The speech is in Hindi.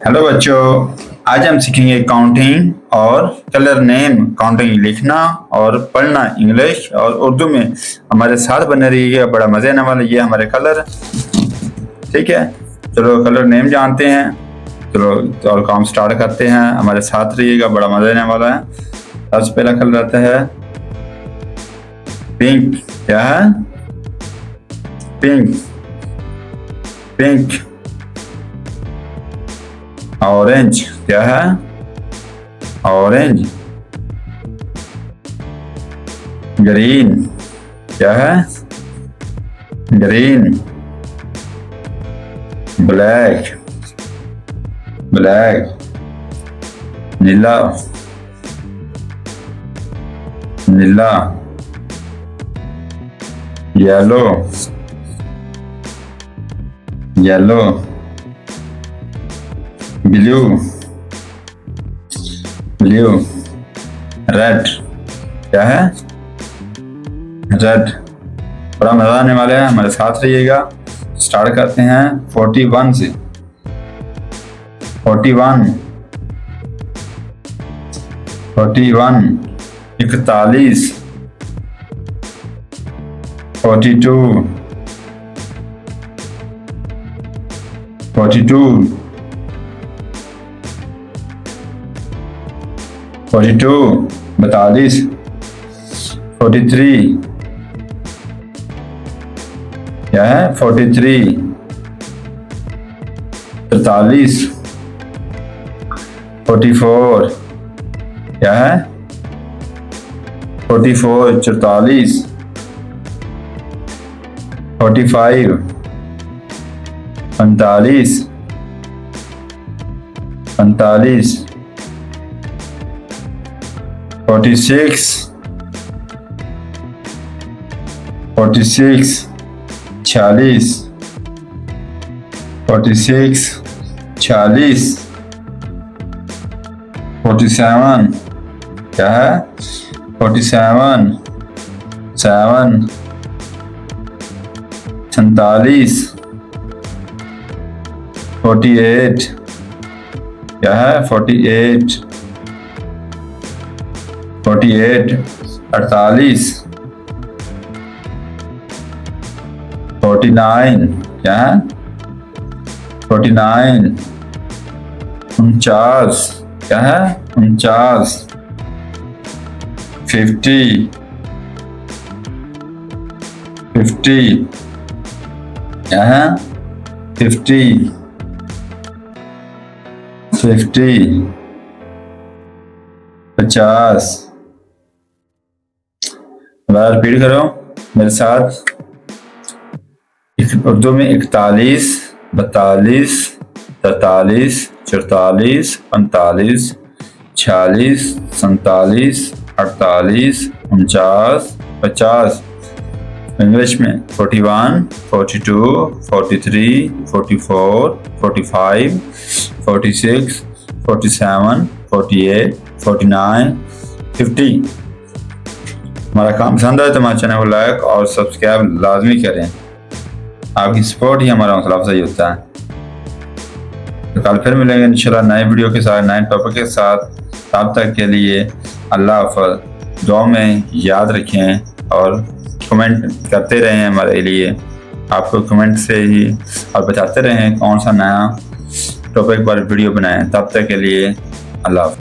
हेलो बच्चों, आज हम सीखेंगे काउंटिंग और कलर नेम। काउंटिंग लिखना और पढ़ना इंग्लिश और उर्दू में। हमारे साथ बने रहिएगा, बड़ा मजे आने वाला। ये हमारे कलर, ठीक है। चलो कलर नेम जानते हैं। चलो और काम स्टार्ट करते हैं। हमारे साथ रहिएगा, बड़ा मजा आने वाला है। सबसे पहला कलर आता है पिंक। क्या है? पिंक। पिंक। ऑरेंज। क्या है? ऑरेंज। ग्रीन। क्या है? ग्रीन। ब्लैक। ब्लैक। नीला। नीला। Yellow. Yellow. Blue. Blue. Red. क्या है? रेड। बड़ा मजा आने वाला है, हमारे साथ रहिएगा। स्टार्ट करते हैं 41 से। 41। 41। 41। 42। 42। 42। 42। 43। क्या है? 43। 43। 44। क्या है? 44। 44। 45। 45। 45। 46। 46। 46। 46। 46। 47। क्या है? 47। 7। 47। 48। क्या है? 48। 48। 48। 49। क्या है? 49। 49। क्या है? 49। 50। 50। क्या है? 50। 50। 50। रिपीट करो मेरे साथ। उर्दू में 41, 42, 43, 44, 45, 46, 47, 48, 49, 50। इंग्लिश में 41, 42, 43, 44, 45, 46, 47, 48, 49, 50। हमारा काम पसंद आए तो हमारे चैनल को लाइक और सब्सक्राइब लाजमी करें। आपकी सपोर्ट ही हमारा हौसला अफजाई होता है। तो कल फिर मिलेंगे इंशाल्लाह नए वीडियो के साथ, नए टॉपिक के साथ। तब तक के लिए अल्लाह हाफ़िज़। दुआ में याद रखें और कमेंट करते रहें हमारे लिए। आपको कमेंट से ही और बताते रहें कौन सा नया टॉपिक पर वीडियो बनाएं। तब तक के लिए अल्लाह हाफ़िज़।